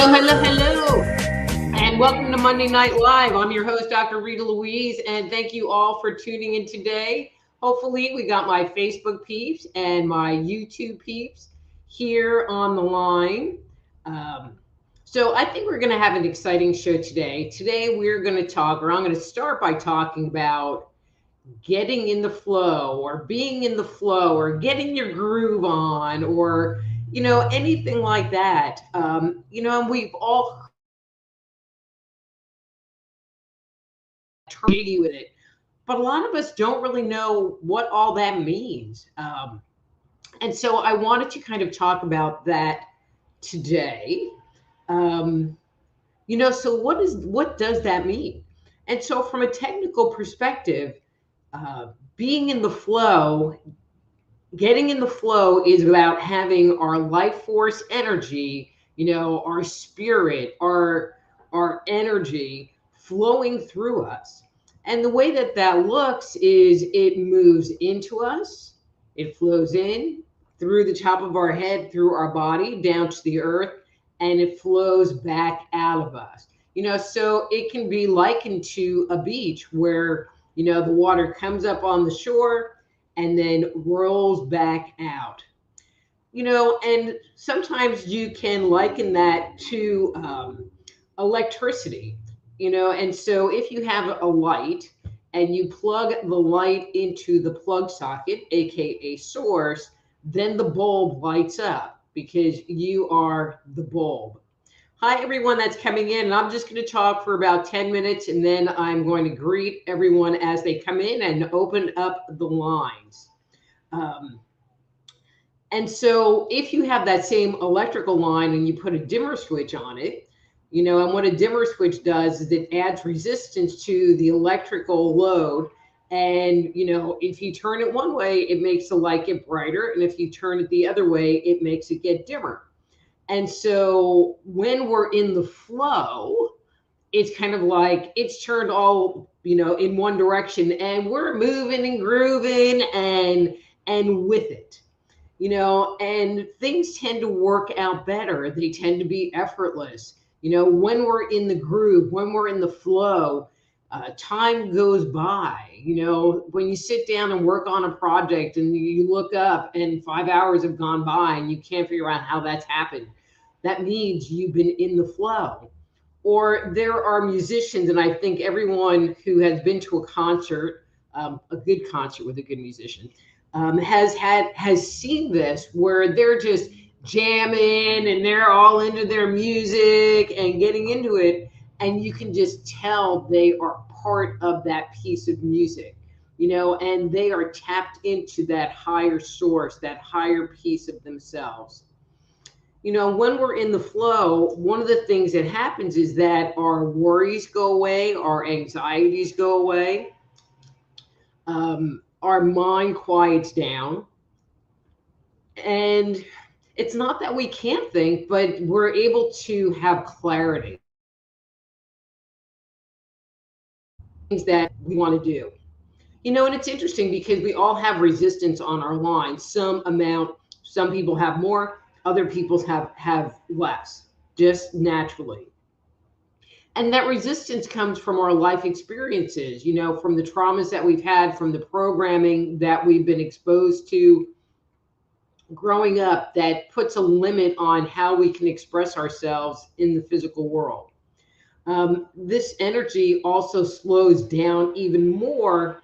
Hello, hello, hello, and welcome to Monday Night Live. I'm your host, Dr. Rita Louise, and thank you all for tuning in today. Hopefully, we got my Facebook peeps and my YouTube peeps here on the line. Um, so, I think we're going to have an exciting show today. Today, we're going to talk, or I'm going to start by talking about getting in the flow, or being in the flow, or getting your groove on, or anything like that. And we've all treaty with it. But a lot of us don't really know what all that means. And so I wanted to kind of talk about that today. Um, so what does that mean? And so from a technical perspective, being in the flow, getting in the flow is about having our life force energy, our spirit, our energy flowing through us. And the way that that looks is it moves into us, it flows in through the top of our head, through our body, down to the earth, and it flows back out of us. So it can be likened to a beach where, the water comes up on the shore and then rolls back out. And sometimes you can liken that to electricity, and so if you have a light and you plug the light into the plug socket, aka source, then the bulb lights up because you are the bulb. Hi, everyone that's coming in, and I'm just going to talk for about 10 minutes, and then I'm going to greet everyone as they come in and open up the lines. Um, and so if you have that same electrical line and you put a dimmer switch on it, and what a dimmer switch does is it adds resistance to the electrical load. And, if you turn it one way, it makes the light get brighter. And if you turn it the other way, it makes it get dimmer. And so when we're in the flow, it's kind of like it's turned all, in one direction, and we're moving and grooving and with it, and things tend to work out better. They tend to be effortless. When we're in the groove, when we're in the flow, time goes by. When you sit down and work on a project and you look up and 5 hours have gone by and you can't figure out how that's happened, that means you've been in the flow. Or there are musicians, and I think everyone who has been to a concert, a good concert with a good musician, has seen this, where they're just jamming and they're all into their music and getting into it, and you can just tell they are part of that piece of music, and they are tapped into that higher source, that higher piece of themselves. When we're in the flow, one of the things that happens is that our worries go away, our anxieties go away, our mind quiets down. And it's not that we can't think, but we're able to have clarity. Things that we want to do. And it's interesting because we all have resistance on our line, some amount. Some people have more, other people have less, just naturally. And that resistance comes from our life experiences, from the traumas that we've had, from the programming that we've been exposed to growing up, that puts a limit on how we can express ourselves in the physical world. This energy also slows down even more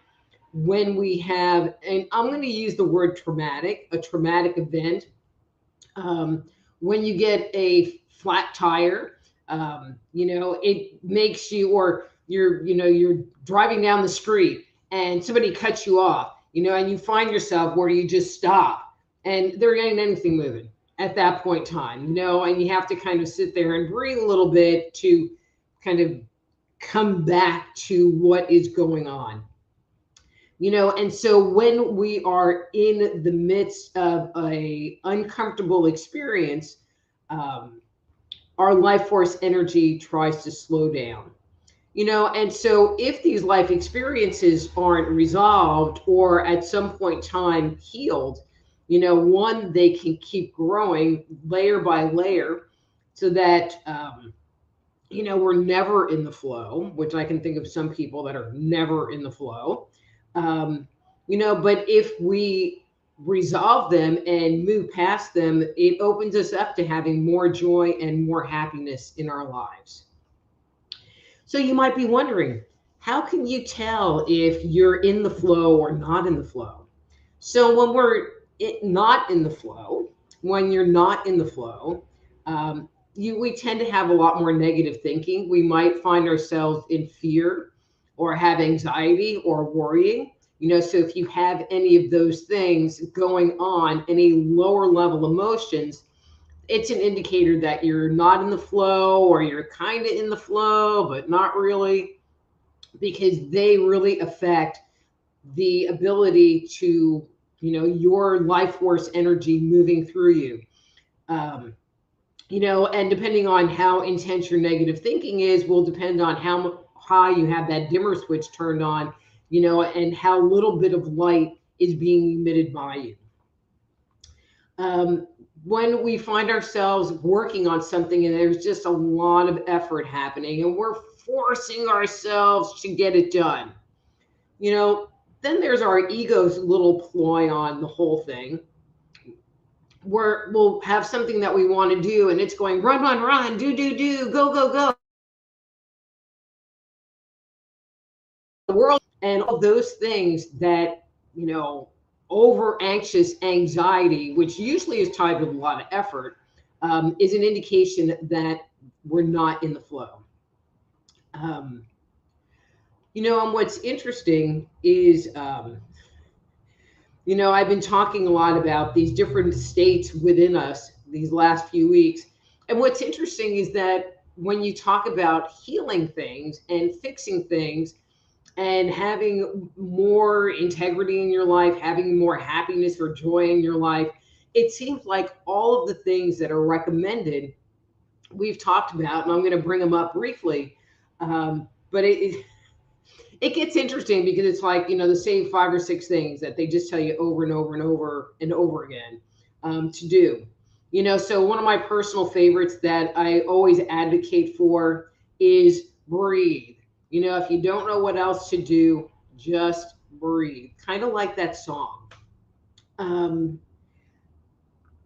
when we have, and I'm going to use the word traumatic, a traumatic event. When you get a flat tire, it makes you, or you're driving down the street and somebody cuts you off, and you find yourself where you just stop and there ain't anything moving at that point in time, and you have to kind of sit there and breathe a little bit to kind of come back to what is going on. And so when we are in the midst of a uncomfortable experience, our life force energy tries to slow down. And so if these life experiences aren't resolved or at some point in time healed, one, they can keep growing layer by layer. so that we're never in the flow, which I can think of some people that are never in the flow. Um, but if we resolve them and move past them, it opens us up to having more joy and more happiness in our lives. So you might be wondering, how can you tell if you're in the flow or not in the flow? So when not in the flow, when you're not in the flow, we tend to have a lot more negative thinking. We might find ourselves in fear or have anxiety or worrying. So if you have any of those things going on, any lower level emotions, it's an indicator that you're not in the flow, or you're kind of in the flow, but not really, because they really affect the ability to, your life force energy moving through you. Um, and depending on how intense your negative thinking is, will depend on how high you have that dimmer switch turned on, and how little bit of light is being emitted by you. Um, when we find ourselves working on something and there's just a lot of effort happening and we're forcing ourselves to get it done, you know, then there's our ego's little ploy on the whole thing, where we'll have something that we want to do and it's going run, run, run, do, go, go, go. The world and all those things that, over anxious anxiety, which usually is tied with a lot of effort, is an indication that we're not in the flow. Um, and what's interesting is, I've been talking a lot about these different states within us these last few weeks. And what's interesting is that when you talk about healing things and fixing things and having more integrity in your life, having more happiness or joy in your life, it seems like all of the things that are recommended, we've talked about, and I'm going to bring them up briefly. But it gets interesting because it's like, the same 5 or 6 things that they just tell you over and over and over and over again to do. So one of my personal favorites that I always advocate for is breathe. If you don't know what else to do, just breathe. Kind of like that song. Um,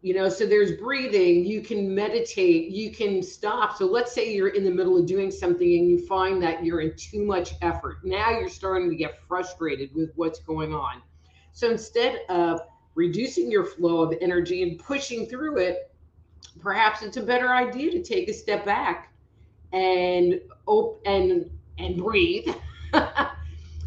so there's breathing, you can meditate, you can stop. So let's say you're in the middle of doing something and you find that you're in too much effort. Now you're starting to get frustrated with what's going on. So instead of reducing your flow of energy and pushing through it, perhaps it's a better idea to take a step back and and breathe.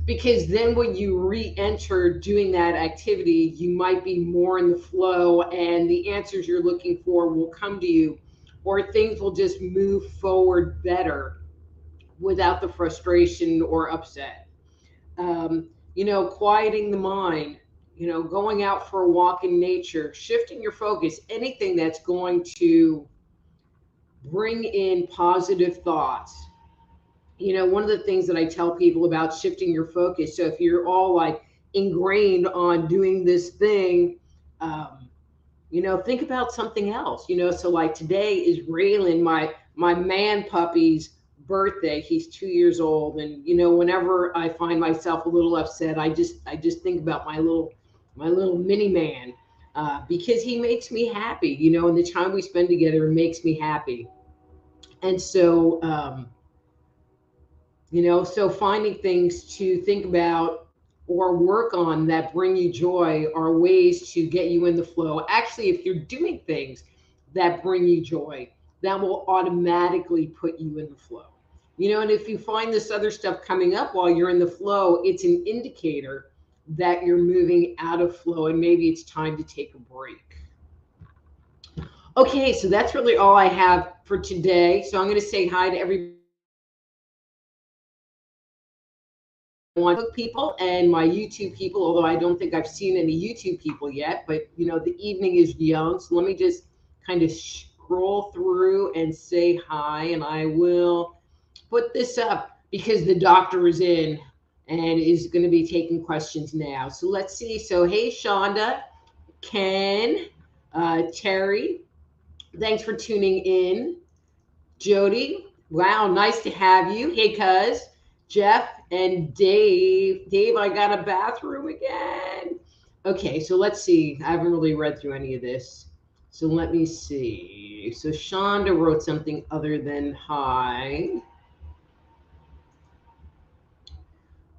Because then when you re-enter doing that activity, you might be more in the flow and the answers you're looking for will come to you, or things will just move forward better without the frustration or upset. Quieting the mind, going out for a walk in nature, shifting your focus, anything that's going to bring in positive thoughts. One of the things that I tell people about shifting your focus. So if you're all like ingrained on doing this thing, think about something else. So like today is Raylan, my man puppy's birthday. He's 2 years old, and whenever I find myself a little upset, I just think about my little mini man, because he makes me happy. And the time we spend together makes me happy. And so. So finding things to think about or work on that bring you joy are ways to get you in the flow. Actually, if you're doing things that bring you joy, that will automatically put you in the flow. And if you find this other stuff coming up while you're in the flow, it's an indicator that you're moving out of flow and maybe it's time to take a break. Okay, so that's really all I have for today. So I'm going to say hi to everybody. People and my YouTube people, although I don't think I've seen any YouTube people yet, but the evening is young. So let me just kind of scroll through and say hi, and I will put this up because the doctor is in and is going to be taking questions now. So let's see. So hey, Shonda, Ken, Terry, thanks for tuning in. Jody, wow, nice to have you. Hey, cuz. Jeff and Dave. Dave, I got a bathroom again. Okay, so let's see. I haven't really read through any of this. So let me see. So Shonda wrote something other than hi.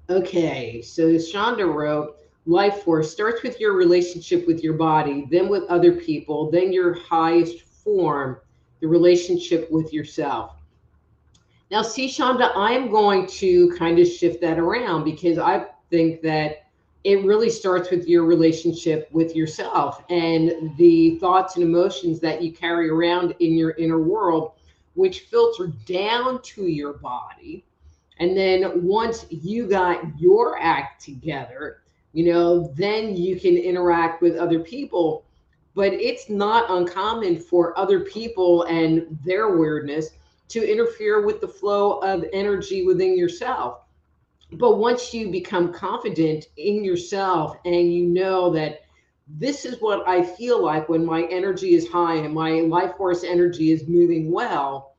Okay, so Shonda wrote, life force starts with your relationship with your body, then with other people, then your highest form, the relationship with yourself. Now, see, Shonda, I'm going to kind of shift that around because I think that it really starts with your relationship with yourself and the thoughts and emotions that you carry around in your inner world, which filter down to your body. And then once you got your act together, then you can interact with other people. But it's not uncommon for other people and their weirdness to interfere with the flow of energy within yourself. But once you become confident in yourself and you know that this is what I feel like when my energy is high and my life force energy is moving well,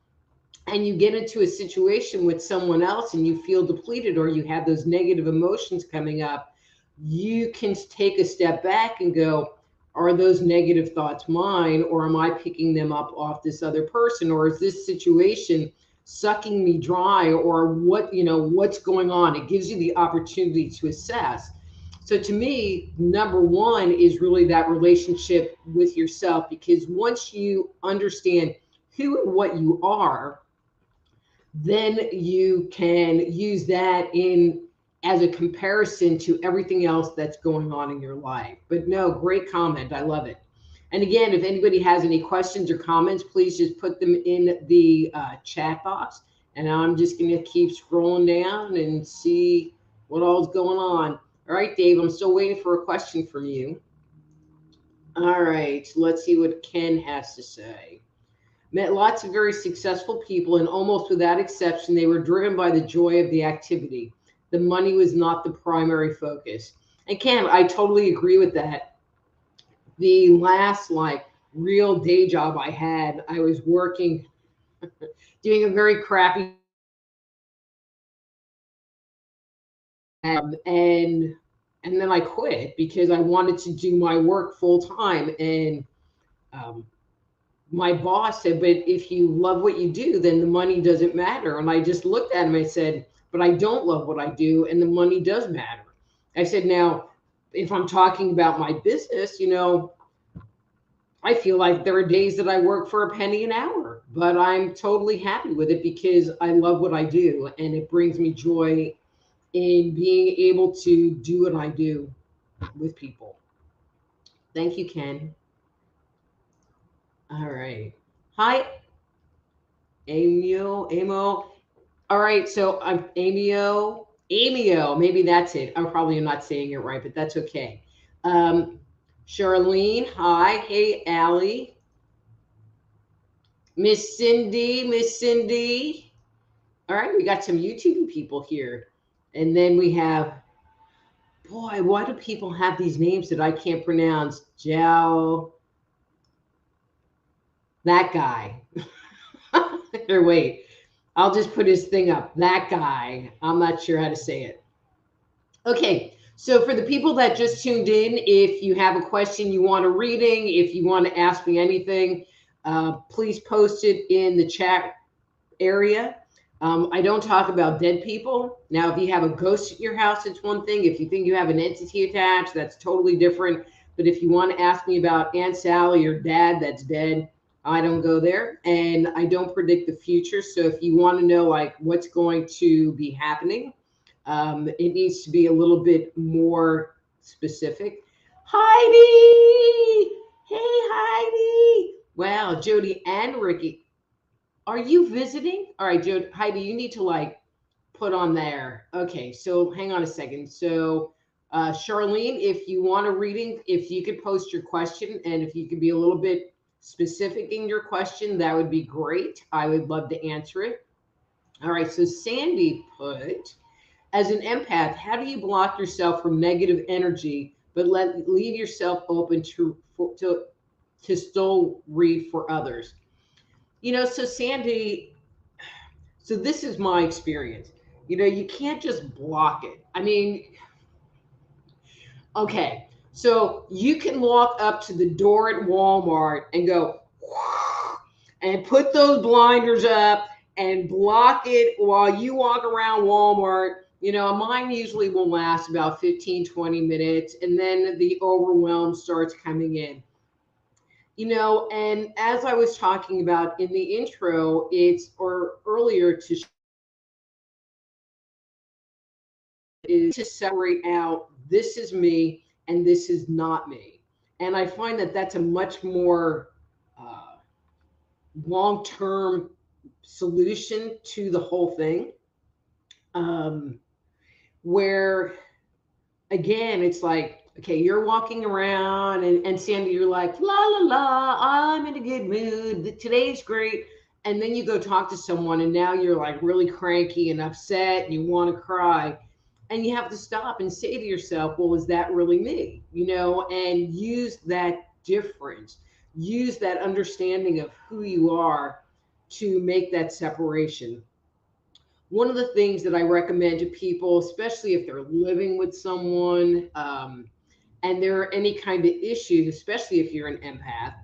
and you get into a situation with someone else and you feel depleted or you have those negative emotions coming up, you can take a step back and go, are those negative thoughts mine, or am I picking them up off this other person, or is this situation sucking me dry, or what's going on? It gives you the opportunity to assess. So to me, number one is really that relationship with yourself, because once you understand who and what you are, then you can use that in as a comparison to everything else that's going on in your life. But no, great comment. I love it. And again, if anybody has any questions or comments, please just put them in the chat box. And I'm just going to keep scrolling down and see what all's going on. All right, Dave, I'm still waiting for a question from you. All right, let's see what Ken has to say. Met lots of very successful people, and almost without exception, they were driven by the joy of the activity. The money was not the primary focus. And Cam, I totally agree with that. The last real day job I had, I was working, doing a very crappy and then I quit because I wanted to do my work full time. And um, my boss said, but if you love what you do, then the money doesn't matter. And I just looked at him. I said, but I don't love what I do, and the money does matter. I said, now, if I'm talking about my business, I feel like there are days that I work for a penny an hour, but I'm totally happy with it because I love what I do, and it brings me joy in being able to do what I do with people. Thank you, Ken. All right. Hi, Amo. All right, so I'm Amio, maybe that's it. I'm probably not saying it right, but that's okay. Um, Charlene, hi. Hey, Allie. Miss Cindy. All right, we got some YouTube people here. And then we have, boy, why do people have these names that I can't pronounce? Jow, that guy. Here, wait. I'll just put his thing up. That guy. I'm not sure how to say it. Okay, so for the people that just tuned in, if you have a question, you want a reading, if you want to ask me anything, please post it in the chat area. I don't talk about dead people. Now, if you have a ghost at your house, it's one thing. If you think you have an entity attached, that's totally different. But if you want to ask me about Aunt Sally or Dad that's dead, I don't go there. And I don't predict the future. So if you want to know what's going to be happening, it needs to be a little bit more specific. Heidi! Hey, Heidi! Wow, Jody and Ricky. Are you visiting? All right, Jody, Heidi, you need to put on there. Okay, so hang on a second. So, Charlene, if you want a reading, if you could post your question and if you could be a little bit specific in your question, that would be great. I would love to answer it. All right, so Sandy put, as an empath, how do you block yourself from negative energy, but leave yourself open to still read for others? So Sandy, So this is my experience. You can't just block it. I mean, okay, so you can walk up to the door at Walmart and go and put those blinders up and block it while you walk around Walmart. Mine usually will last about 15, 20 minutes, and then the overwhelm starts coming in. And as I was talking about in the intro, or earlier, is to separate out this is me and this is not me. And I find that that's a much more uh, long term solution to the whole thing. Um, where again, it's like, okay, you're walking around and Sandy, you're like, la la la, I'm in a good mood. Today's great. And then you go talk to someone and now you're like really cranky and upset and you want to cry. And you have to stop and say to yourself, well, is that really me? And use that difference, use that understanding of who you are to make that separation. One of the things that I recommend to people, especially if they're living with someone and there are any kind of issues, especially if you're an empath,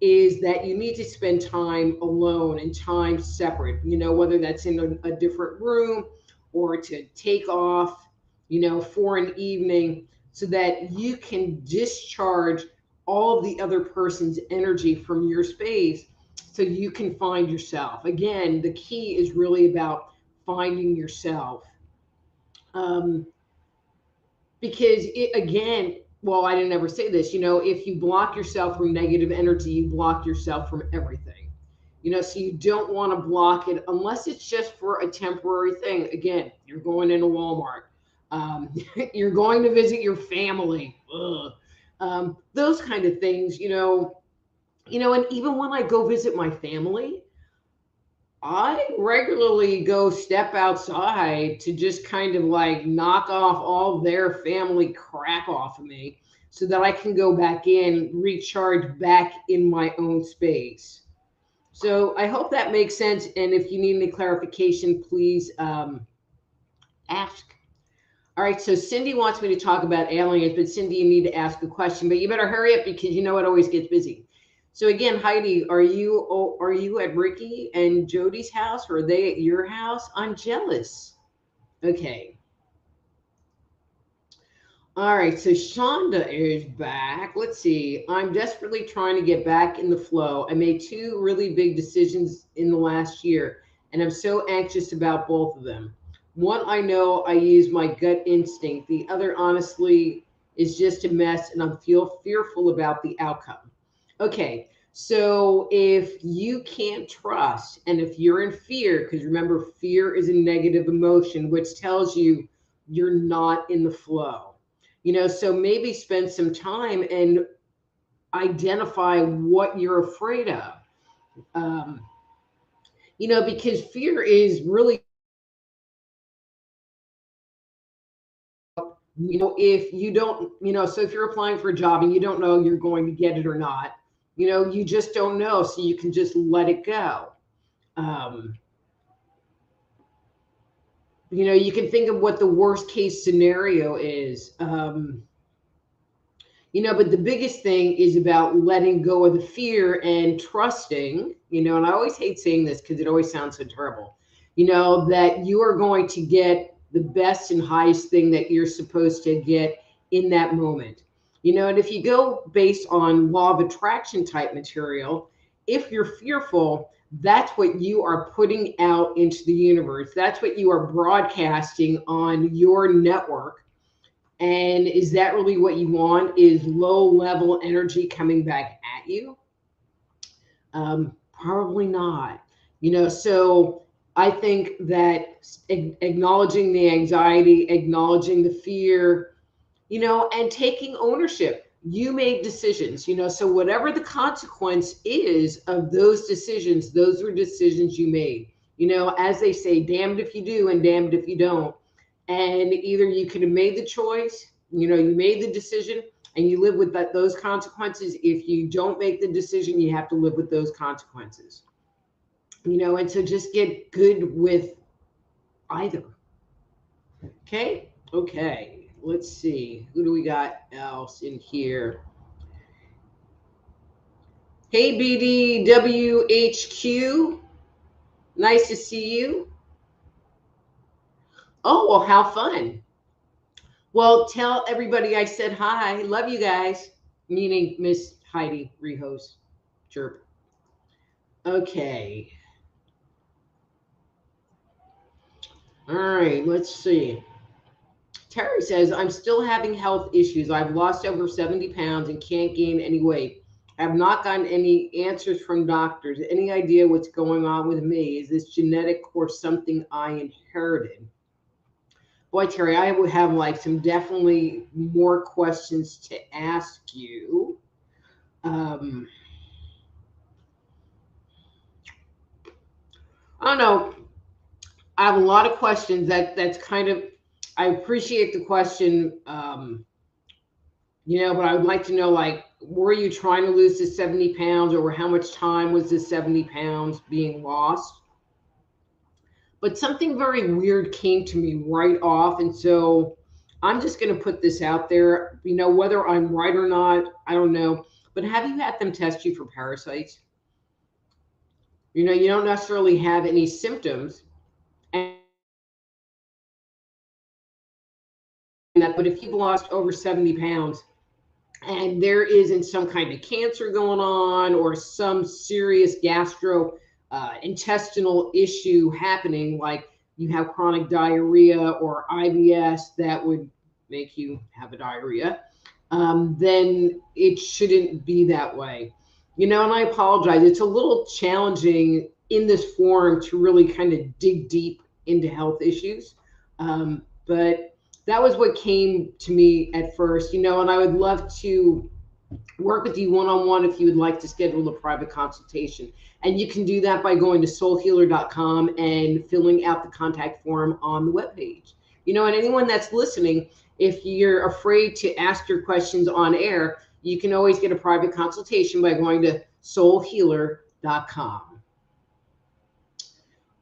is that you need to spend time alone and time separate, whether that's in a different room or to take off, for an evening so that you can discharge all of the other person's energy from your space so you can find yourself. Again, the key is really about finding yourself. Um, because again, well, I didn't ever say this, if you block yourself from negative energy, you block yourself from everything. So you don't want to block it unless it's just for a temporary thing. Again, you're going into Walmart, you're going to visit your family, those kind of things, and even when I go visit my family, I regularly go step outside to just kind of like knock off all their family crap off of me so that I can go back in, recharge back in my own space. So I hope that makes sense. And if you need any clarification, please ask. All right, so Cindy wants me to talk about aliens, but Cindy, you need to ask a question, but you better hurry up because it always gets busy. So again, Heidi, are you at Ricky and Jody's house, or are they at your house? I'm jealous. Okay. All right, so Shonda is back. Let's see. I'm desperately trying to get back in the flow. I made two really big decisions in the last year, and I'm so anxious about both of them. One, I know I use my gut instinct. The other, honestly, is just a mess, and I'm feel fearful about the outcome. Okay, so if you can't trust, and if you're in fear, because remember, fear is a negative emotion, which tells you you're not in the flow. So maybe spend some time and identify what you're afraid of. Um, because fear is really, if you don't, so if you're applying for a job and you don't know you're going to get it or not, you just don't know. So you can just let it go. Um, you can think of what the worst case scenario is. But the biggest thing is about letting go of the fear and trusting, and I always hate saying this because it always sounds so terrible, that you are going to get the best and highest thing that you're supposed to get in that moment. And if you go based on law of attraction type material, if you're fearful, that's what you are putting out into the universe. That's what you are broadcasting on your network. And is that really what you want? Is low level energy coming back at you? Probably not. So I think that acknowledging the anxiety, acknowledging the fear, and taking ownership. You made decisions, so whatever the consequence is of those decisions, those were decisions you made. As they say, damned if you do and damned if you don't. And either you could have made the choice, you made the decision and you live with those consequences. If you don't make the decision, you have to live with those consequences. And so just get good with either. Okay. Okay. Let's see. Who do we got else in here? Hey, BDWHQ. Nice to see you. Oh, well, how fun. Well, tell everybody I said hi. Love you guys. Meaning Miss Heidi Rehos. Chirp. Okay. All right. Let's see. Terry says, I'm still having health issues. I've lost over 70 pounds and can't gain any weight. I have not gotten any answers from doctors. Any idea what's going on with me? Is this genetic or something I inherited? Boy, Terry, I would have like some definitely more questions to ask you. Um, I don't know. I have a lot of questions. That's kind of. I appreciate the question. But I would like to know, like, were you trying to lose the 70 pounds, or how much time was the 70 pounds being lost? But something very weird came to me right off, and so I'm just going to put this out there. Whether I'm right or not, I don't know. But have you had them test you for parasites? You don't necessarily have any symptoms, and but if you've lost over 70 pounds, and there isn't some kind of cancer going on or some serious intestinal issue happening, like you have chronic diarrhea or IBS that would make you have a diarrhea, then it shouldn't be that way. And I apologize. It's a little challenging in this forum to really kind of dig deep into health issues. But that was what came to me at first, and I would love to work with you one-on-one if you would like to schedule a private consultation. And you can do that by going to soulhealer.com and filling out the contact form on the webpage. And anyone that's listening, if you're afraid to ask your questions on air, you can always get a private consultation by going to soulhealer.com.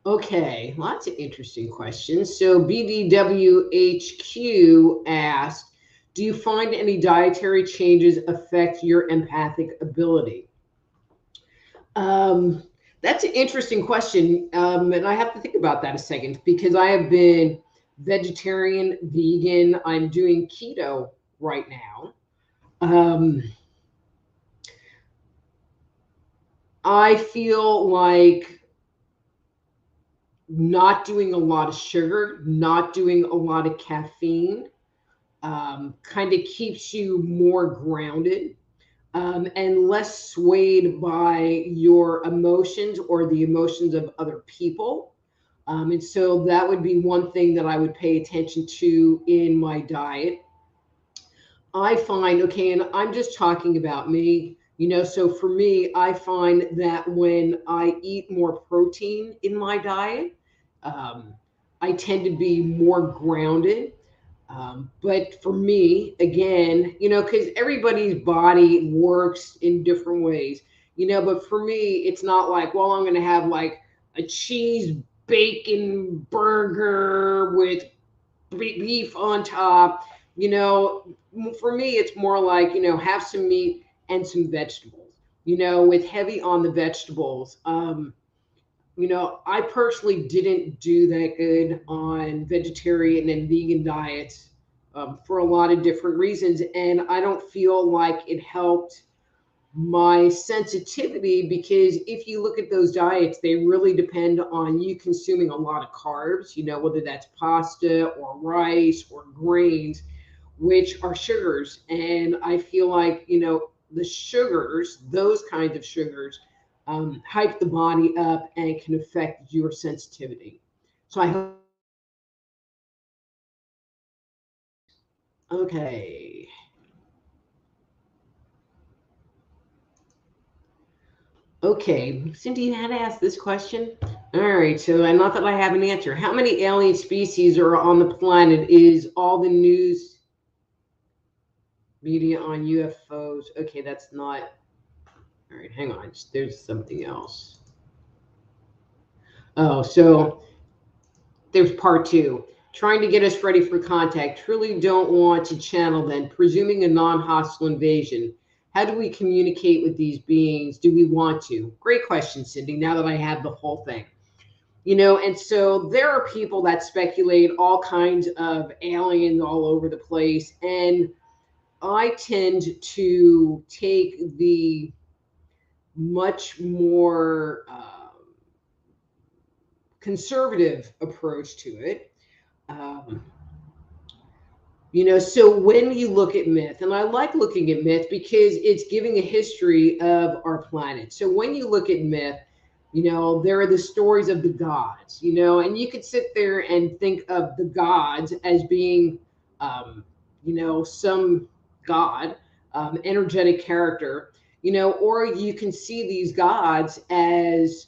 Okay, lots of interesting questions. So BDWHQ asked, do you find any dietary changes affect your empathic ability? That's an interesting question. And I have to think about that a second, because I have been vegetarian, vegan. I'm doing keto right now. I feel like not doing a lot of sugar, not doing a lot of caffeine, kind of keeps you more grounded, and less swayed by your emotions or the emotions of other people. And so that would be one thing that I would pay attention to in my diet. I find, okay, and I'm just talking about me, so for me, I find that when I eat more protein in my diet, um, I tend to be more grounded. But for me, again, because everybody's body works in different ways, but for me, it's not like, well, I'm going to have like a cheese bacon burger with beef on top. For me, it's more like, have some meat and some vegetables, with heavy on the vegetables. I personally didn't do that good on vegetarian and vegan diets, for a lot of different reasons. And I don't feel like it helped my sensitivity, because if you look at those diets, they really depend on you consuming a lot of carbs, whether that's pasta or rice or grains, which are sugars. And I feel like, the sugars, those kinds of sugars, hype the body up and can affect your sensitivity. So I hope. Okay. Okay, Cindy, you had to ask this question. All right, so and not that I have an answer. How many alien species are on the planet? Is all the news media on UFOs? Okay, that's not. All right, hang on. There's something else. Oh, so there's part two. Trying to get us ready for contact. Truly don't want to channel then. Presuming a non hostile invasion. How do we communicate with these beings? Do we want to? Great question, Cindy, now that I have the whole thing. And so there are people that speculate all kinds of aliens all over the place. And I tend to take the much more conservative approach to it. Um, so when you look at myth, and I like looking at myth because it's giving a history of our planet. So when you look at myth, there are the stories of the gods, and you could sit there and think of the gods as being, some god, energetic character, or you can see these gods as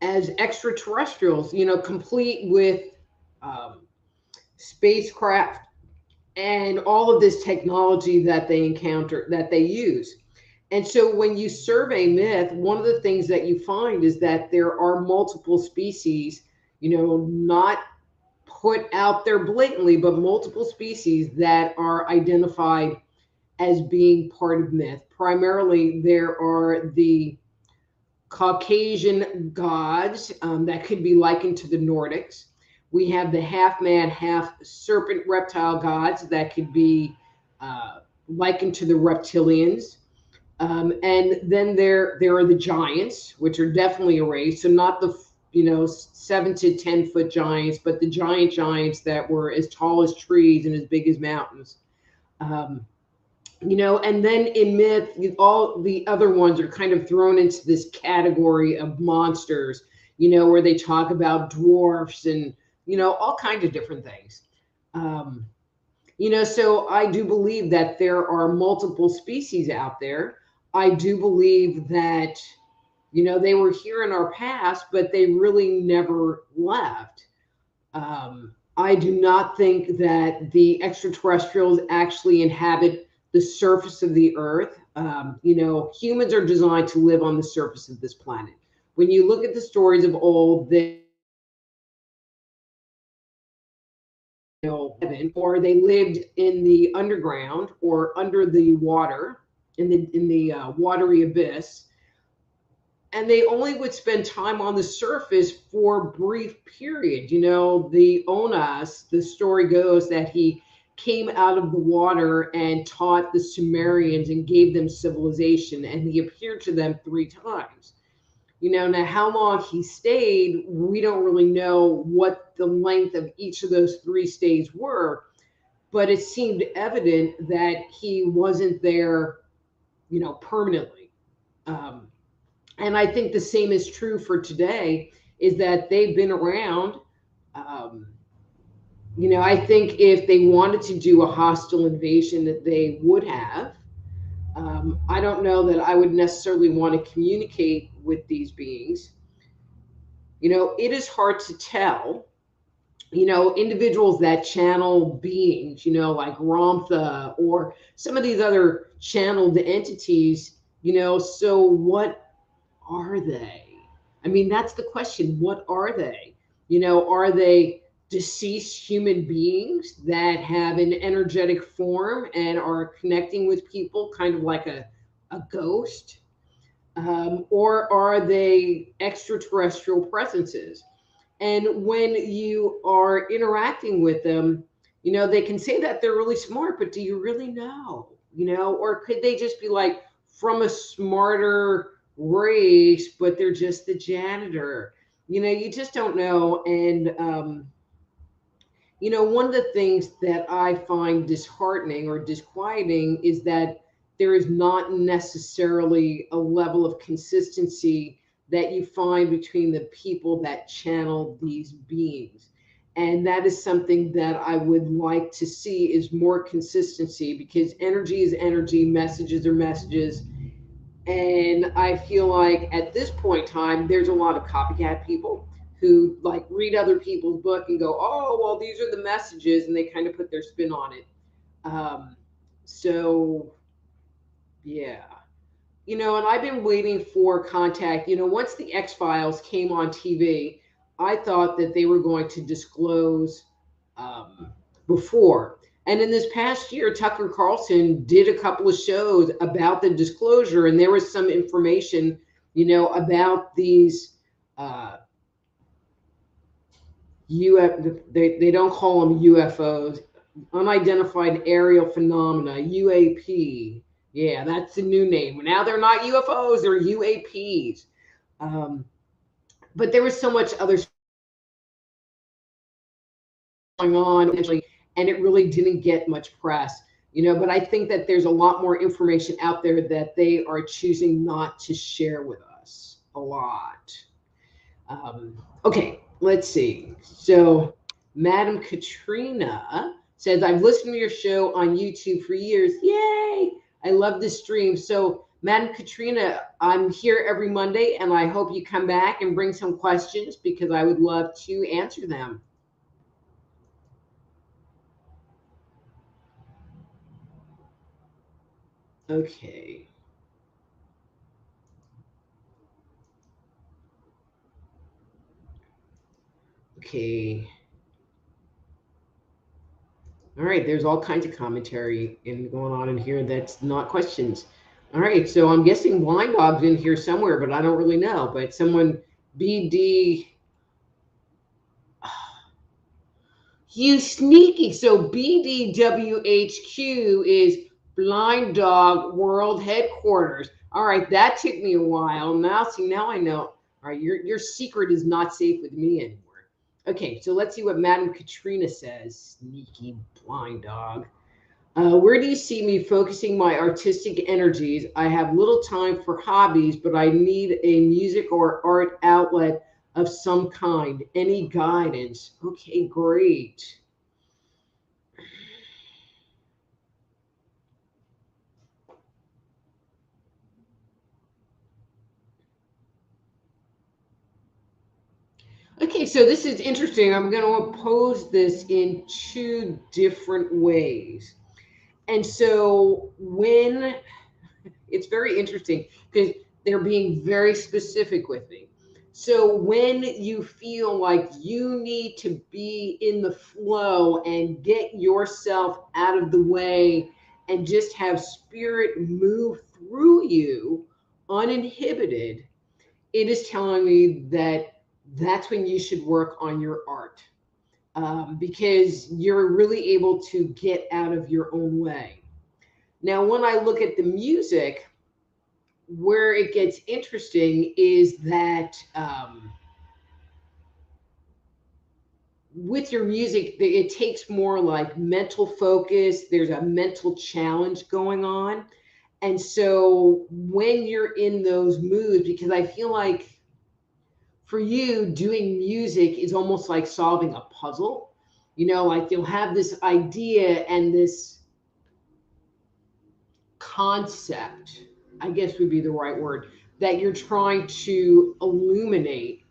extraterrestrials, complete with um, spacecraft and all of this technology that they encounter, that they use. And so when you survey myth, one of the things that you find is that there are multiple species, not put out there blatantly, but multiple species that are identified as being part of myth. Primarily, there are the Caucasian gods that could be likened to the Nordics. We have the half man, half serpent reptile gods that could be likened to the reptilians. And then there are the giants, which are definitely a race. So not the 7 to 10 foot giants, but the giants that were as tall as trees and as big as mountains. Um, and then in myth, all the other ones are kind of thrown into this category of monsters, where they talk about dwarfs and, all kinds of different things. Um, so I do believe that there are multiple species out there. I do believe that, they were here in our past, but they really never left. I do not think that the extraterrestrials actually inhabit the surface of the earth. Humans are designed to live on the surface of this planet. When you look at the stories of old, or they lived in the underground or under the water, in the watery abyss, and they only would spend time on the surface for a brief period. The Onas, the story goes that he came out of the water and taught the Sumerians and gave them civilization, and he appeared to them 3 times. Now how long he stayed, we don't really know what the length of each of those 3 stays were, but it seemed evident that he wasn't there, permanently. Um, and I think the same is true for today, is that they've been around. Um, I think if they wanted to do a hostile invasion, that they would have. I don't know that I would necessarily want to communicate with these beings. It is hard to tell. Individuals that channel beings, like Ramtha or some of these other channeled entities, so what are they? I mean, that's the question. What are they? Are they deceased human beings that have an energetic form and are connecting with people kind of like a ghost? Or are they extraterrestrial presences? And when you are interacting with them, they can say that they're really smart, but do you really know? Or could they just be like from a smarter race, but they're just the janitor? You just don't know. And, one of the things that I find disheartening or disquieting is that there is not necessarily a level of consistency that you find between the people that channel these beings. And that is something that I would like to see, is more consistency, because energy is energy, messages are messages. And I feel like at this point in time, there's a lot of copycat people who like read other people's book and go, oh, well, these are the messages, and they kind of put their spin on it. Um, so, yeah. and I've been waiting for contact. Once the X-Files came on TV, I thought that they were going to disclose um, before. And in this past year, Tucker Carlson did a couple of shows about the disclosure, and there was some information, about these uh, they don't call them UFOs, unidentified aerial phenomena, UAP. Yeah, that's the new name. Now they're not UFOs, they're UAPs. Um, but there was so much other stuff going on, and it really didn't get much press. But I think that there's a lot more information out there that they are choosing not to share with us a lot. Okay, let's see. So, Madam Katrina says, I've listened to your show on YouTube for years. Yay! I love this stream. So, Madam Katrina, I'm here every Monday, and I hope you come back and bring some questions because I would love to answer them. Okay. Okay. All right, there's all kinds of commentary going on in here that's not questions. All right, so I'm guessing Blind Dog's in here somewhere, but I don't really know. But someone, BD, you sneaky. So BDWHQ is Blind Dog World Headquarters. All right, that took me a while. Now I know. All right, your secret is not safe with me anymore. Okay, so let's see what Madam Katrina says. Sneaky blind dog. Where do you see me focusing my artistic energies? I have little time for hobbies, but I need a music or art outlet of some kind. Any guidance? Okay, great. Okay, so this is interesting. I'm going to pose this in two different ways. And so when it's very interesting because they're being very specific with me. So when you feel like you need to be in the flow and get yourself out of the way and just have spirit move through you uninhibited, it is telling me that that's when you should work on your art, because you're really able to get out of your own way. Now, when I look at the music, where it gets interesting is that with your music, it takes more like mental focus. There's a mental challenge going on. And so when you're in those moods, because I feel like for you, doing music is almost like solving a puzzle. Like you'll have this idea and this concept, I guess would be the right word, that you're trying to illuminate.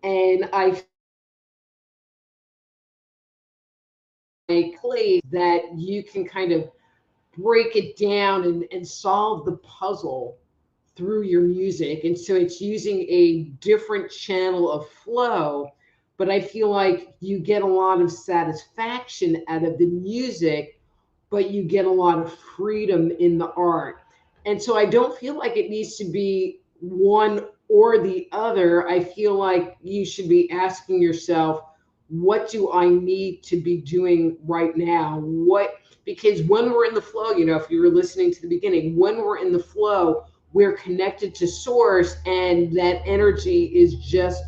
And I place that you can kind of break it down and solve the puzzle through your music. And so it's using a different channel of flow, but I feel like you get a lot of satisfaction out of the music, but you get a lot of freedom in the art. And so I don't feel like it needs to be one or the other. I feel like you should be asking yourself, what do I need to be doing right now? Because when we're in the flow, if you were listening to the beginning, when we're in the flow, we're connected to source, and that energy is just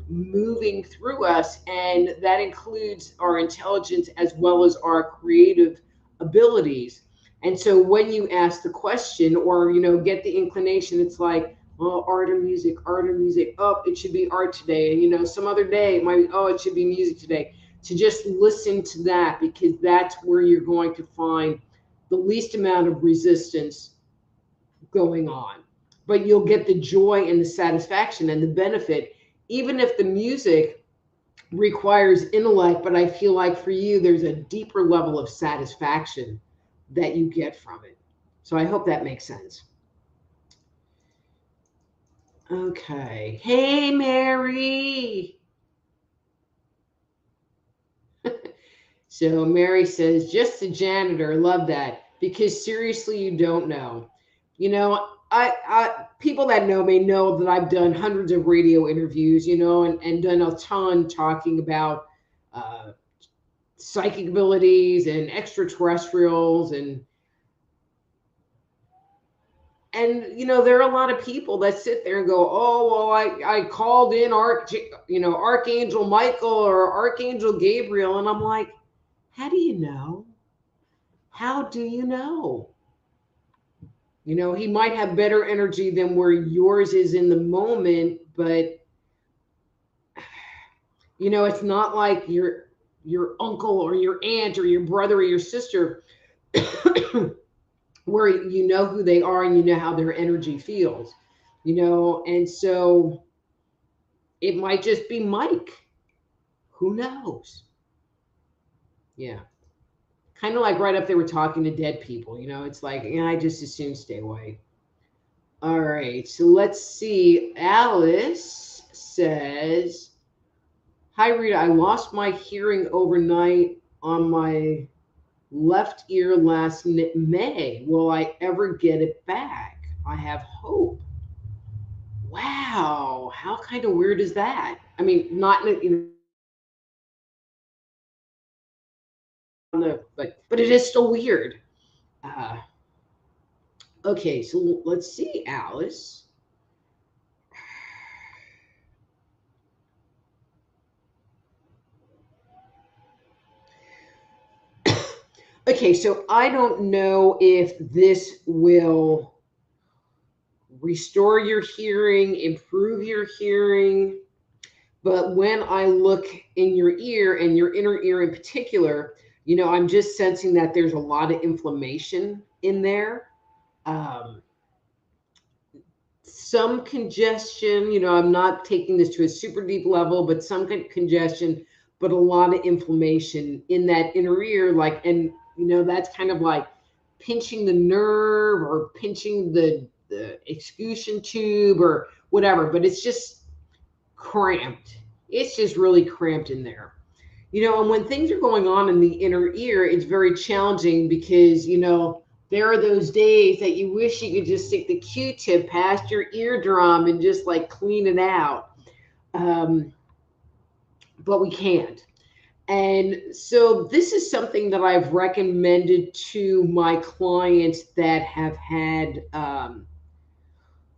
moving through us. And that includes our intelligence as well as our creative abilities. And so when you ask the question or, get the inclination, it's like, oh, art or music, art or music. Oh, it should be art today. And, some other day it might be, oh, it should be music today. To just listen to that, because that's where you're going to find the least amount of resistance going on. But you'll get the joy and the satisfaction and the benefit, even if the music requires intellect. But I feel like for you, there's a deeper level of satisfaction that you get from it. So I hope that makes sense. Okay. Hey, Mary. So Mary says, just the janitor. Love that. Because seriously, you don't know. People that know me know that I've done hundreds of radio interviews, and done a ton talking about uh, psychic abilities and extraterrestrials and there are a lot of people that sit there and go, oh well, I called in Archangel Michael or Archangel Gabriel, and I'm like, how do you know? How do you know? He might have better energy than where yours is in the moment, but it's not like your uncle or your aunt or your brother or your sister where you know who they are and you know how their energy feels. And so it might just be Mike. Who knows? Yeah. Kind of like right up there we're talking to dead people, it's like, yeah, I just assume stay away. All right, so let's see. Alice says, hi, Rita. I lost my hearing overnight on my left ear last May. Will I ever get it back? I have hope. Wow. How kind of weird is that? I mean, not but it is still weird. Uh, okay, so let's see, Alice. Okay, so I don't know if this will restore your hearing, improve your hearing, but when I look in your ear and your inner ear in particular, I'm just sensing that there's a lot of inflammation in there. Um, some congestion, I'm not taking this to a super deep level, but some congestion, but a lot of inflammation in that inner ear. And that's kind of like pinching the nerve or pinching the execution tube or whatever, but it's just cramped. It's just really cramped in there. And when things are going on in the inner ear, it's very challenging because, there are those days that you wish you could just stick the Q-tip past your eardrum and just like clean it out. Um, but we can't. And so this is something that I've recommended to my clients that have had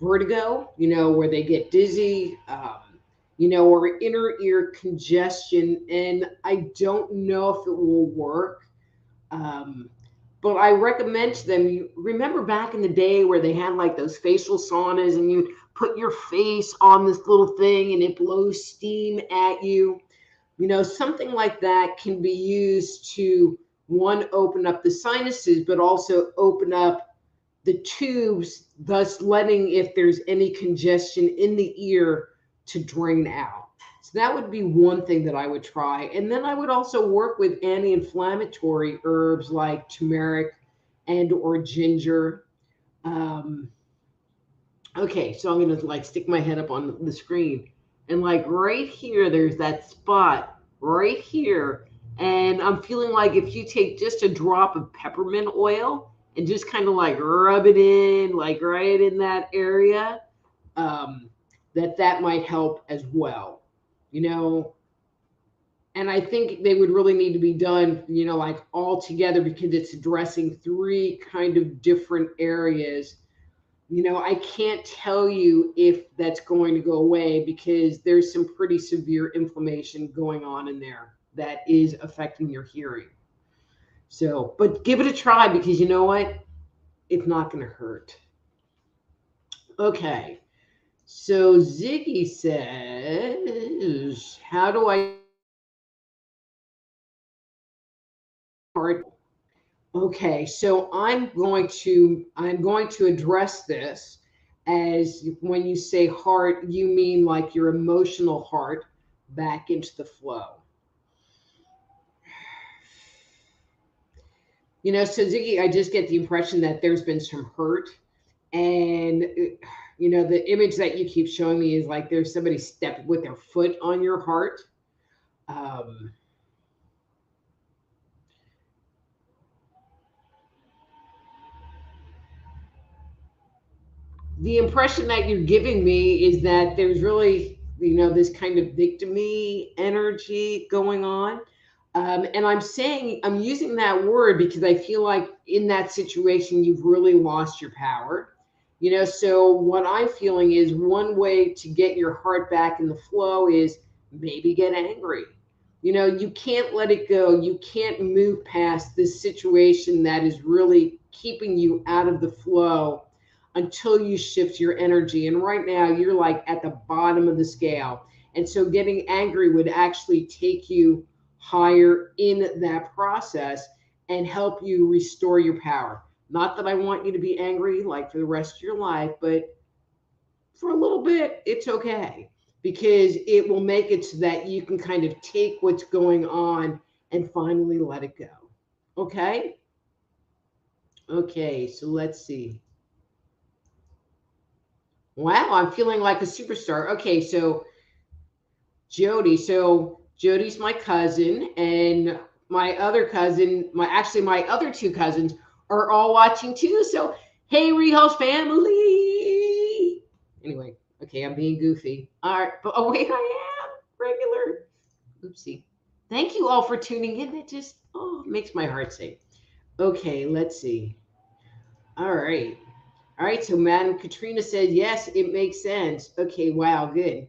vertigo, where they get dizzy, or inner ear congestion. And I don't know if it will work. Um, but I recommend to them, you remember back in the day where they had like those facial saunas and you put your face on this little thing and it blows steam at you. Something like that can be used to, one, open up the sinuses, but also open up the tubes, thus letting, if there's any congestion in the ear, to drain out. So that would be one thing that I would try. And then I would also work with anti-inflammatory herbs like turmeric and or ginger. Um, okay, so I'm gonna like stick my head up on the screen, and like right here, there's that spot right here, and I'm feeling like if you take just a drop of peppermint oil and just kind of like rub it in, like right in that area, um, that might help as well. You know, and I think they would really need to be done, like all together because it's addressing three kind of different areas. I can't tell you if that's going to go away because there's some pretty severe inflammation going on in there that is affecting your hearing. So, but give it a try because you know what? It's not going to hurt. Okay. So Ziggy says, how do I heart? Okay, so I'm going to address this as when you say heart, you mean like your emotional heart back into the flow. So Ziggy, I just get the impression that there's been some hurt, and the image that you keep showing me is like there's somebody stepping with their foot on your heart. Um, the impression that you're giving me is that there's really, this kind of victim-y energy going on. And I'm using that word because I feel like in that situation, you've really lost your power. So what I'm feeling is one way to get your heart back in the flow is maybe get angry. You can't let it go. You can't move past this situation that is really keeping you out of the flow until you shift your energy. And right now, you're like at the bottom of the scale. And so getting angry would actually take you higher in that process and help you restore your power. Not that I want you to be angry like for the rest of your life, but for a little bit, it's okay because it will make it so that you can kind of take what's going on and finally let it go. Okay? Okay, so let's see. Wow, I'm feeling like a superstar. Okay, so Jody. So Jody's my cousin, and my other cousin, my other two cousins are all watching too. So hey, Rehouse family. Anyway, okay, I'm being goofy. All right, but oh wait, I am regular. Oopsie. Thank you all for tuning in. It just makes my heart sing. Okay, let's see. All right. All right, so Madam Katrina said, yes, it makes sense. Okay, wow, good.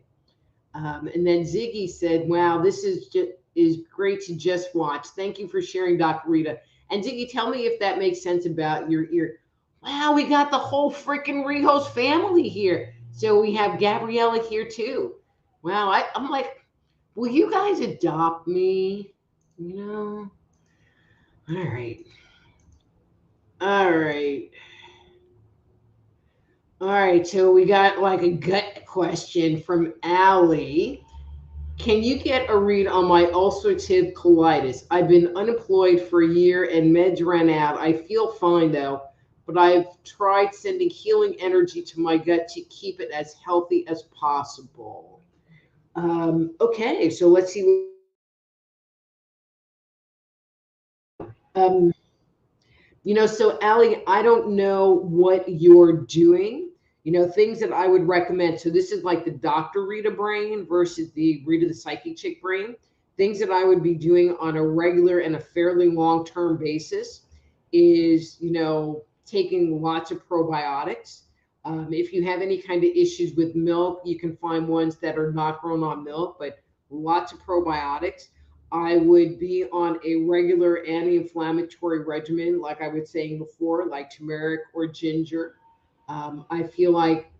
And then Ziggy said, wow, this is great to just watch. Thank you for sharing, Dr. Rita. And Ziggy, tell me if that makes sense about your ear. Wow, we got the whole freaking Rijos family here. So we have Gabriella here too. Wow, I'm like, will you guys adopt me? All right. All right. All right, so we got like a gut question from Allie. Can you get a read on my ulcerative colitis? I've been unemployed for a year and meds ran out. I feel fine though, but I've tried sending healing energy to my gut to keep it as healthy as possible. Okay, so let's see. Um, so Allie, I don't know what you're doing. Things that I would recommend. So this is like the Dr. Rita brain versus the Rita the Psychic Chick brain. Things that I would be doing on a regular and a fairly long-term basis is, taking lots of probiotics. If you have any kind of issues with milk, you can find ones that are not grown on milk, but lots of probiotics. I would be on a regular anti-inflammatory regimen, like I was saying before, like turmeric or ginger. I feel like,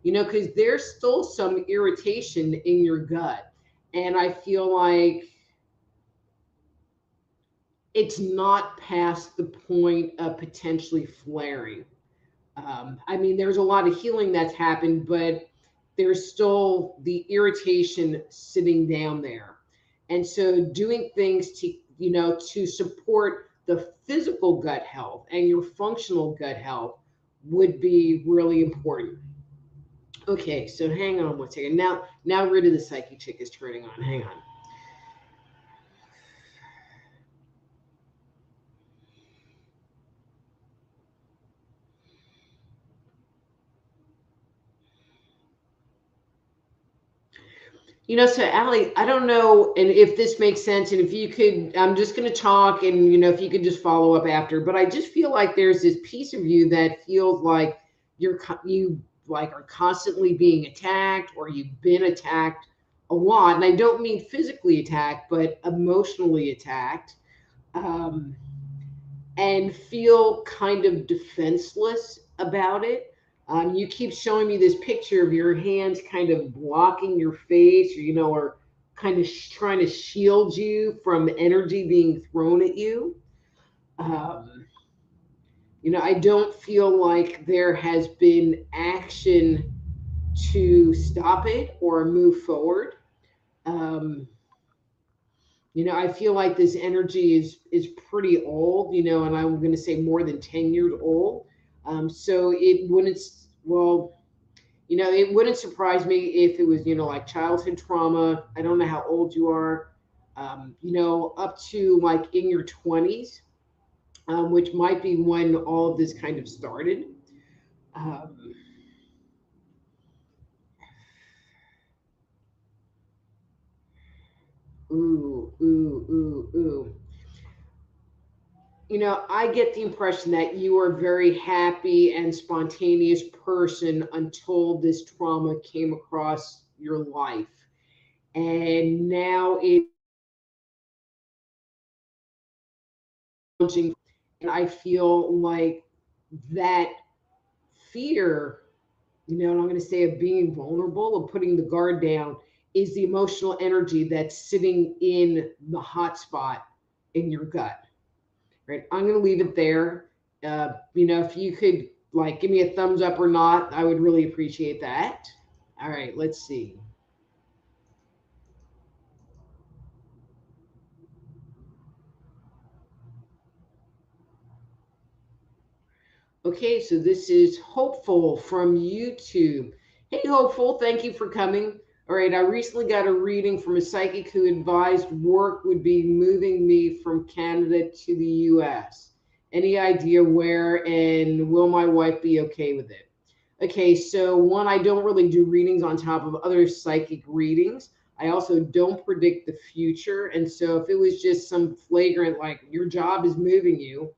because there's still some irritation in your gut. And I feel like it's not past the point of potentially flaring. I mean, there's a lot of healing that's happened, but there's still the irritation sitting down there. And so doing things to support the physical gut health and your functional gut health would be really important. Okay, so hang on one second. Now Rid of the Psyche Chick is turning on. Hang on. So Allie, I don't know, and if this makes sense, and if you could, I'm just going to talk, and if you could just follow up after. But I just feel like there's this piece of you that feels like you like are constantly being attacked, or you've been attacked a lot, and I don't mean physically attacked, but emotionally attacked, um, and feel kind of defenseless about it. You keep showing me this picture of your hands kind of blocking your face, or kind of trying to shield you from energy being thrown at you. Um, I don't feel like there has been action to stop it or move forward. Um, I feel like this energy is pretty old, and I'm going to say more than 10 years old. So it wouldn't, well, It wouldn't surprise me if it was, like childhood trauma. I don't know how old you are, up to like in your 20s, which might be when all of this kind of started. Um, ooh, ooh, ooh, ooh. I get the impression that you are a very happy and spontaneous person until this trauma came across your life. And now it's challenging. And I feel like that fear, and I'm going to say of being vulnerable, of putting the guard down, is the emotional energy that's sitting in the hot spot in your gut. Right. I'm going to leave it there. If you could like give me a thumbs up or not, I would really appreciate that. All right, let's see. Okay, so this is Hopeful from YouTube. Hey, Hopeful, thank you for coming. All right, I recently got a reading from a psychic who advised work would be moving me from Canada to the US. Any idea where, and will my wife be okay with it? Okay, so one, I don't really do readings on top of other psychic readings. I also don't predict the future. And so if it was just some flagrant, like your job is moving you,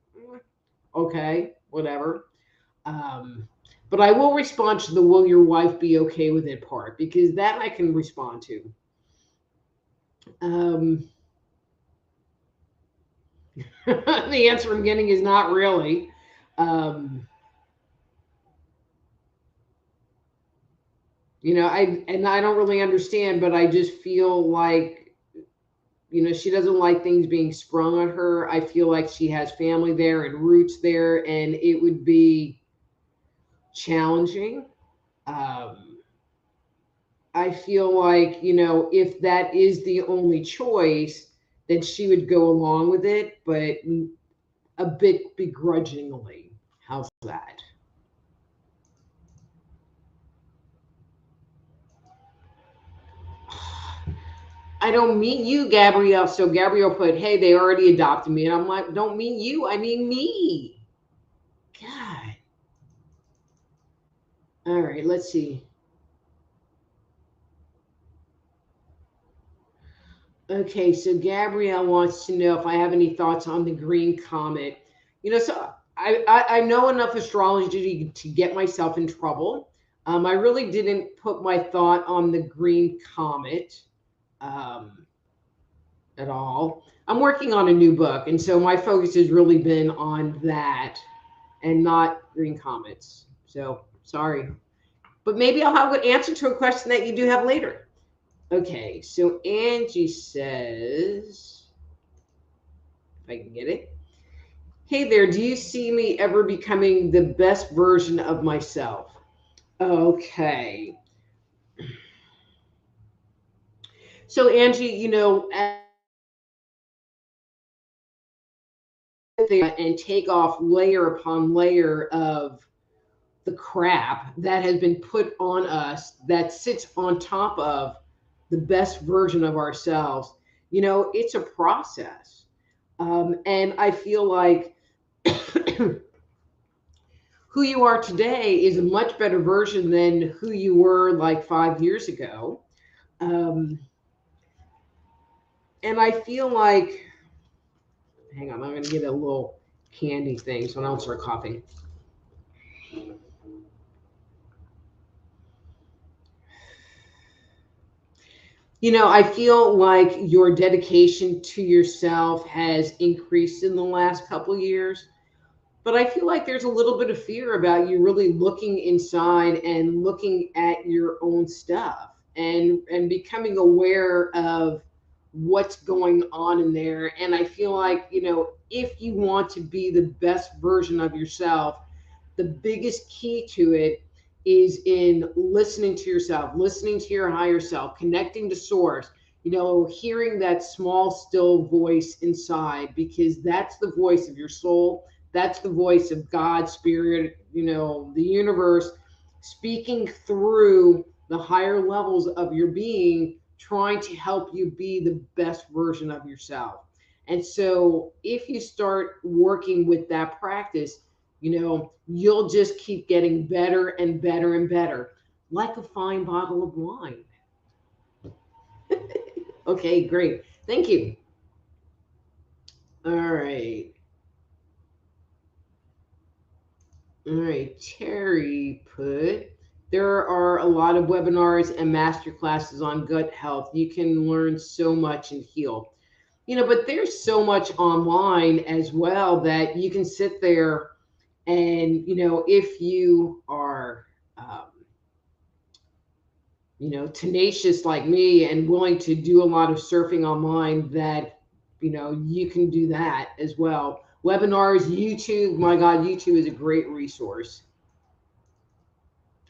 okay, whatever. Um, but I will respond to the will your wife be okay with it part because that I can respond to. Um, the answer I'm getting is not really. Um, I don't really understand, but I just feel like she doesn't like things being sprung on her. I feel like she has family there and roots there, and it would be challenging. Um, I feel like, if that is the only choice, then she would go along with it, but a bit begrudgingly. How's that? I don't mean you, Gabrielle. So Gabrielle put, hey, they already adopted me. And I'm like, don't mean you, I mean me. God. All right, let's see. Okay, so Gabrielle wants to know if I have any thoughts on the green comet. So I know enough astrology to get myself in trouble. I really didn't put my thought on the green comet um, at all. I'm working on a new book, and so my focus has really been on that and not green comets. So sorry, but maybe I'll have an answer to a question that you do have later. Okay, so Angie says, if I can get it. Hey there, do you see me ever becoming the best version of myself? Okay. So, Angie, and take off layer upon layer of the crap that has been put on us that sits on top of the best version of ourselves, it's a process. And I feel like who you are today is a much better version than who you were like 5 years ago. Um, and I feel like, hang on, I'm going to get a little candy thing so I don't start coughing. I feel like your dedication to yourself has increased in the last couple of years. But I feel like there's a little bit of fear about you really looking inside and looking at your own stuff and becoming aware of what's going on in there. And I feel like, if you want to be the best version of yourself, the biggest key to it is in listening to yourself, listening to your higher self, connecting to source, hearing that small, still voice inside, because that's the voice of your soul. That's the voice of God, spirit, the universe. speaking through the higher levels of your being, trying to help you be the best version of yourself. And so if you start working with that practice, you'll just keep getting better and better and better, like a fine bottle of wine. Okay, great. Thank you. All right. All right. Terry put, there are a lot of webinars and master classes on gut health. You can learn so much and heal. But there's so much online as well that you can sit there and, if you are, tenacious like me and willing to do a lot of surfing online, that, you can do that as well. Webinars, YouTube, my God, YouTube is a great resource.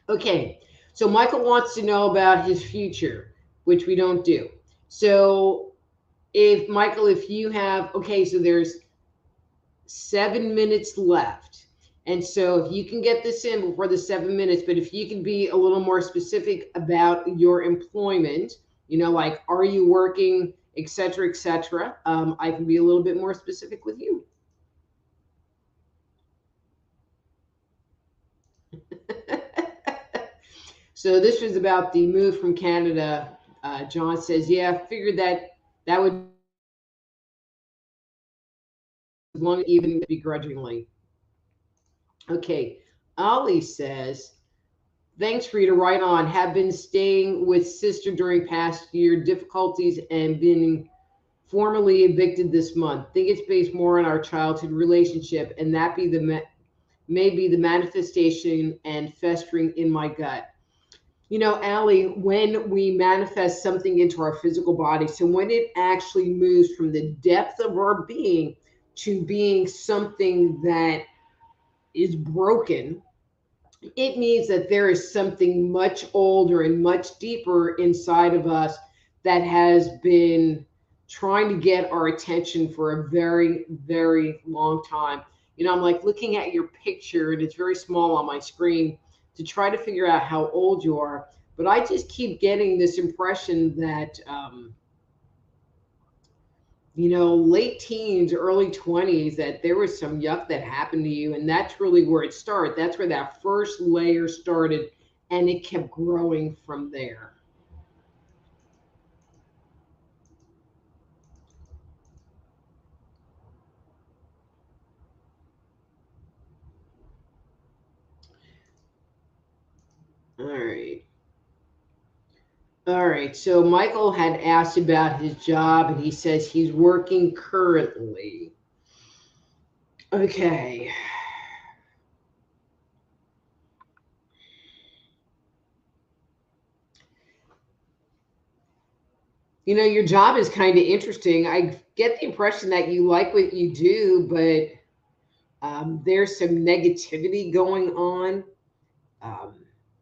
Okay, so Michael wants to know about his future, which we don't do. So if Michael, if you have, okay, so there's 7 minutes left. And so if you can get this in before the 7 minutes, but if you can be a little more specific about your employment, like, are you working, et cetera, et cetera, I can be a little bit more specific with you. So this was about the move from Canada. John says, yeah, figured that would long, even begrudgingly. Okay, Ollie says, thanks, Rita. Right on. Have been staying with sister during past year difficulties and been formally evicted this month. Think it's based more on our childhood relationship, and that may be the manifestation and festering in my gut. Allie, when we manifest something into our physical body, so when it actually moves from the depth of our being to being something that is broken, it means that there is something much older and much deeper inside of us that has been trying to get our attention for a very, very long time. I'm like looking at your picture and it's very small on my screen to try to figure out how old you are. But I just keep getting this impression that, late teens, early 20s, that there was some yuck that happened to you. And that's really where it started. That's where that first layer started. And it kept growing from there. All right. All right. So Michael had asked about his job and he says he's working currently. Okay. Your job is kind of interesting. I get the impression that you like what you do, but there's some negativity going on um,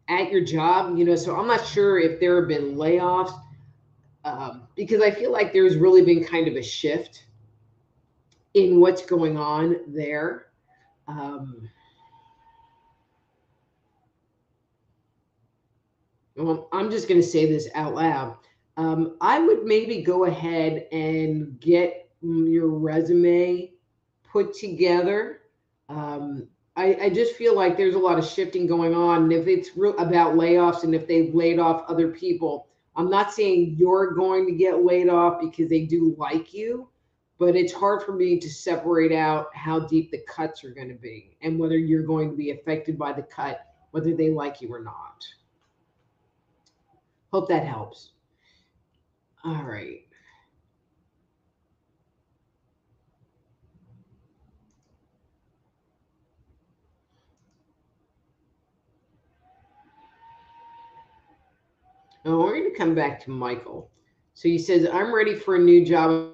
at your job. So I'm not sure if there have been layoffs, because I feel like there's really been kind of a shift in what's going on there. Um, well, I'm just going to say this out loud. I would maybe go ahead and get your resume put together. I just feel like there's a lot of shifting going on. And if it's about layoffs and if they've laid off other people, I'm not saying you're going to get laid off because they do like you, but it's hard for me to separate out how deep the cuts are going to be and whether you're going to be affected by the cut, whether they like you or not. Hope that helps. All right. Now we're going to come back to Michael. So he says, I'm ready for a new job.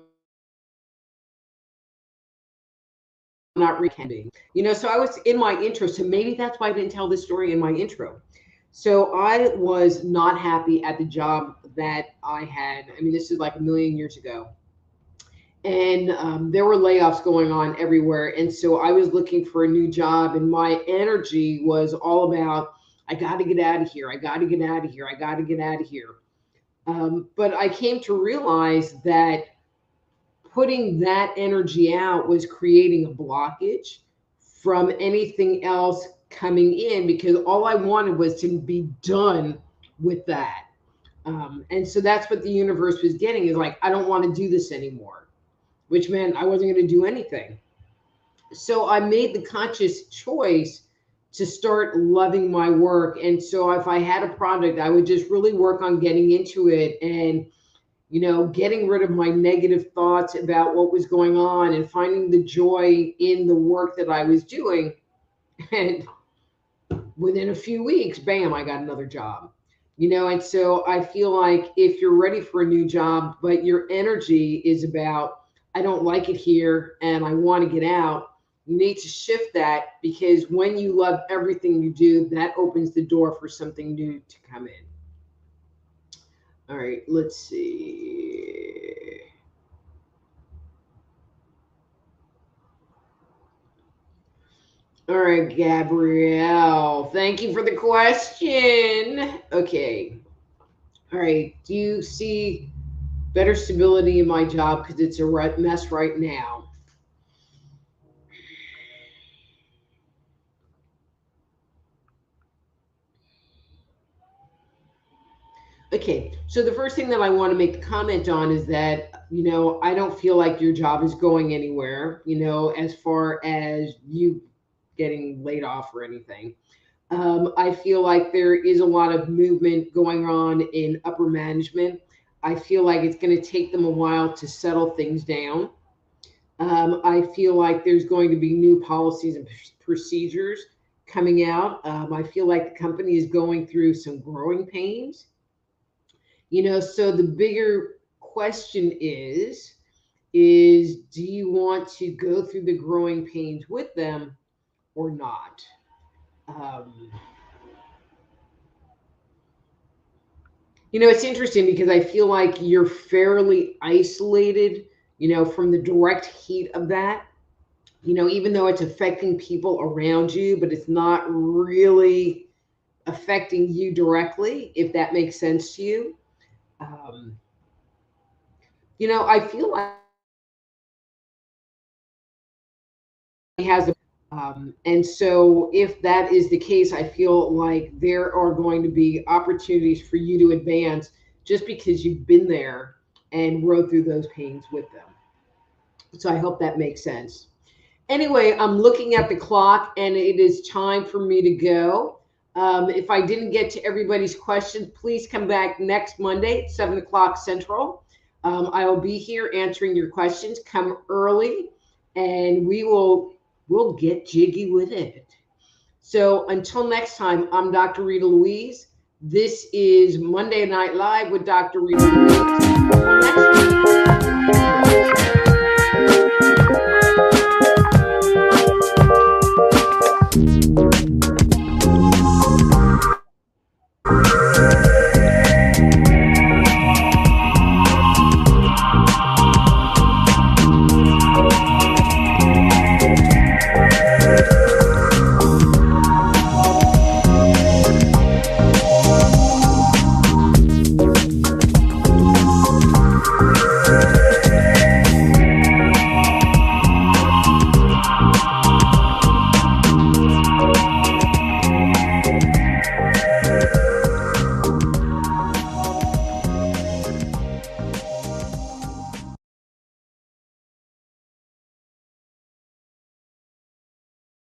Not recommending. So I was in my intro. So maybe that's why I didn't tell this story in my intro. So I was not happy at the job that I had. I mean, this is like a million years ago. And there were layoffs going on everywhere. And so I was looking for a new job, and my energy was all about I got to get out of here. I got to get out of here. I got to get out of here. But I came to realize that putting that energy out was creating a blockage from anything else coming in, because all I wanted was to be done with that. And so that's what the universe was getting, is like, I don't want to do this anymore, which meant I wasn't going to do anything. So I made the conscious choice to start loving my work. And so if I had a project, I would just really work on getting into it and, getting rid of my negative thoughts about what was going on and finding the joy in the work that I was doing. And within a few weeks, bam, I got another job. And so I feel like if you're ready for a new job, but your energy is about, I don't like it here and I want to get out, you need to shift that, because when you love everything you do, that opens the door for something new to come in. All right, let's see. All right, Gabrielle, thank you for the question. Okay. All right. Do you see better stability in my job because it's a mess right now? Okay, so the first thing that I want to make the comment on is that, I don't feel like your job is going anywhere, as far as you getting laid off or anything. I feel like there is a lot of movement going on in upper management. I feel like it's going to take them a while to settle things down. I feel like there's going to be new policies and procedures coming out. I feel like the company is going through some growing pains. So the bigger question is do you want to go through the growing pains with them or not? Um, it's interesting because I feel like you're fairly isolated, from the direct heat of that, even though it's affecting people around you, but it's not really affecting you directly, if that makes sense to you. Um, I feel like he has and so if that is the case, I feel like there are going to be opportunities for you to advance just because you've been there and rode through those pains with them. So I hope that makes sense. Anyway, I'm looking at the clock and it is time for me to go. If I didn't get to everybody's questions, please come back next Monday, 7 o'clock Central. I will be here answering your questions. Come early and we'll get jiggy with it. So until next time, I'm Dr. Rita Louise. This is Monday Night Live with Dr. Rita Louise. Until next time.